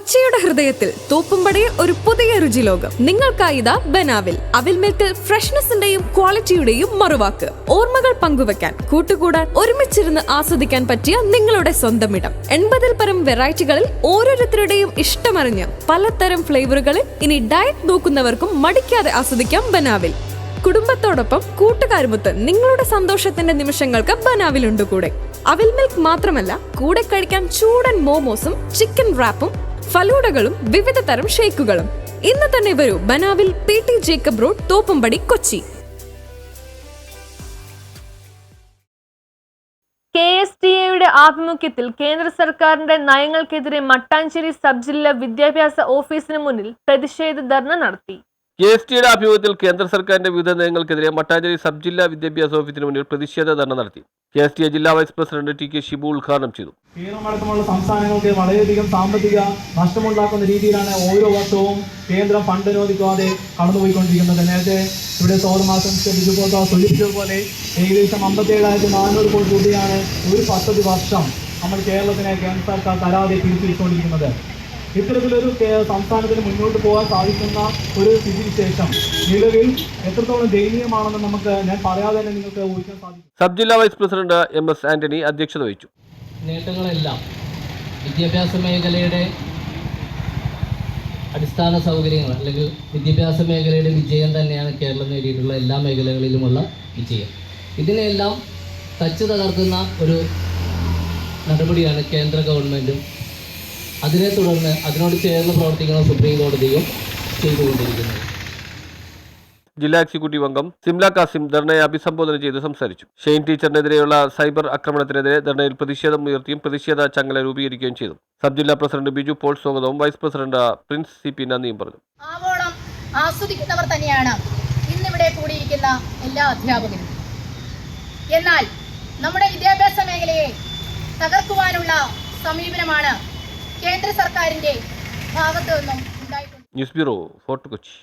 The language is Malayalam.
കൊച്ചിയുടെ ഹൃദയത്തിൽ തോപ്പുംപടിയെ ഒരു പുതിയ രുചിലോകം നിങ്ങൾക്കായിതാ ബനാവിൽ. അവിൽ മിൽക്കിൽ ഫ്രഷ്നെസിന്റെയും ക്വാളിറ്റിയുടെയും മറുവാക്ക്. ഓർമ്മകൾ പങ്കുവെക്കാൻ, കൂട്ടുകൂടാൻ, ഒരുമിച്ചിരുന്ന് ആസ്വദിക്കാൻ പറ്റിയ നിങ്ങളുടെ സ്വന്തം ഇടം. 80-ൽ പരം വെറൈറ്റികളിൽ ഓരോരുത്തരുടെയും ഇഷ്ടമറിഞ്ഞ് പലതരം ഫ്ലേവറുകളിൽ ഇനി ഡയറ്റ് നോക്കുന്നവർക്കും മടിക്കാതെ ആസ്വദിക്കാം ബനാവിൽ. കുടുംബത്തോടൊപ്പം കൂട്ടുകാരുമൊത്ത് നിങ്ങളുടെ സന്തോഷത്തിന്റെ നിമിഷങ്ങൾക്ക് ബനാവിലുണ്ട് കൂടെ. അവിൽ മിൽക്ക് മാത്രമല്ല, കൂടെ കഴിക്കാൻ ചൂടൻ മോമോസും ചിക്കൻ റാപ്പും ഫലൂഡകളും വിവിധ തരം ഷേക്കുകളും. ഇന്ന് തന്നെ വരൂ ബനാവിൽ, PT Jacob road, Thoppumpady, Kochi. KSTA ആഭിമുഖ്യത്തിൽ കേന്ദ്ര സർക്കാരിന്റെ നയങ്ങൾക്കെതിരെ മട്ടാഞ്ചേരി സബ് ജില്ലാ വിദ്യാഭ്യാസ ഓഫീസിന് മുന്നിൽ പ്രതിഷേധ ധർണ നടത്തി. KSTA ആഭിമുഖ്യത്തിൽ കേന്ദ്ര സർക്കാരിന്റെ വിവിധ നയങ്ങൾക്കെതിരെ മട്ടാഞ്ചേരി സബ് ജില്ലാ വിദ്യാഭ്യാസ ഓഫീസിന് മുന്നിൽ പ്രതിഷേധ ധർണ നടത്തി. KSTA ജില്ലാ വൈസ് പ്രസിഡന്റ് TK ഷിബു ഉദ്ഘാടനം ചെയ്തു. കേരളമടക്കമുള്ള സംസ്ഥാനങ്ങൾക്ക് വളരെയധികം സാമ്പത്തിക നഷ്ടമുണ്ടാക്കുന്ന രീതിയിലാണ് ഓരോ വർഷവും കേന്ദ്രം ഫണ്ട് അനുവദിക്കാതെ കടന്നുപോയിക്കൊണ്ടിരിക്കുന്നത്. നേരത്തെ ഇവിടെ സോദമാസം സൂചിപ്പിച്ചതുപോലെ ഏകദേശം 57,400 കോടി രൂപയാണ് ഒരു പദ്ധതി വർഷം നമ്മൾ കേരളത്തിനെ കേന്ദ്ര സർക്കാർ തരാതെ തിരിച്ചുകൊണ്ടിരിക്കുന്നത്. ഇത്തരത്തിലൊരു സംസ്ഥാനത്തിന് മുന്നോട്ട് പോകാൻ സാധിക്കുന്ന ഒരു സ്ഥിതിവിശേഷം നിലവിൽ എത്രത്തോളം ദയനീയമാണെന്ന് ഞാൻ പറയാതെ തന്നെ നിങ്ങൾക്ക് ഊഹിക്കാൻ സാധിക്കും. സബ് ജില്ലാ വൈസ് പ്രസിഡന്റ് MS ആന്റണി അധ്യക്ഷത വഹിച്ചു. നേട്ടങ്ങളെല്ലാം വിദ്യാഭ്യാസ മേഖലയുടെ അടിസ്ഥാന സൗകര്യങ്ങൾ അല്ലെങ്കിൽ വിദ്യാഭ്യാസ മേഖലയുടെ വിജയം തന്നെയാണ് കേരളം നേടിയിട്ടുള്ള എല്ലാ മേഖലകളിലുമുള്ള വിജയം. ഇതിനെല്ലാം തച്ചു തകർക്കുന്ന ഒരു നടപടിയാണ് കേന്ദ്ര ഗവൺമെൻറ്റും അതിനെ തുടർന്ന് അതിനോട് ചേർന്ന് പ്രവർത്തിക്കുന്ന സുപ്രീം കോടതിയും ചെയ്തുകൊണ്ടിരിക്കുന്നത്. ജില്ലാ എക്സിക്യൂട്ടീവ് അംഗം സിംല കാസിം ധർണയെ അഭിസംബോധന ചെയ്ത് സംസാരിച്ചു. ഷെയ്ൻ ടീച്ചറിനെതിരെയുള്ള സൈബർ ആക്രമണത്തിനെതിരെ ധർണയിൽ പ്രതിഷേധം ഉയർത്തിയും പ്രതിഷേധ ചങ്ങല രൂപീകരിക്കുകയും ചെയ്തു. സബ് ജില്ലാ പ്രസിഡന്റ് ബിജു പോൾ സ്വാഗതവും വൈസ് പ്രസിഡന്റ് പ്രിൻസ് CP നന്ദിയും പറഞ്ഞു. ആവോളം ആസ്വദിക്കുന്നവർ തന്നെയാണ് ഇന്നിവിടെ കൂടിയിരിക്കുന്ന എല്ലാ അധ്യാപകരും. എന്നാൽ നമ്മുടെ വിദ്യാഭ്യാസ മേഖലയെ തകർക്കുവാനുള്ള സമീപനമാണ് കേന്ദ്ര സർക്കാരിന്റെ ഭാഗത്തു നിന്നും ഉണ്ടായിട്ടുണ്ട്. News bureau, fort Kochi.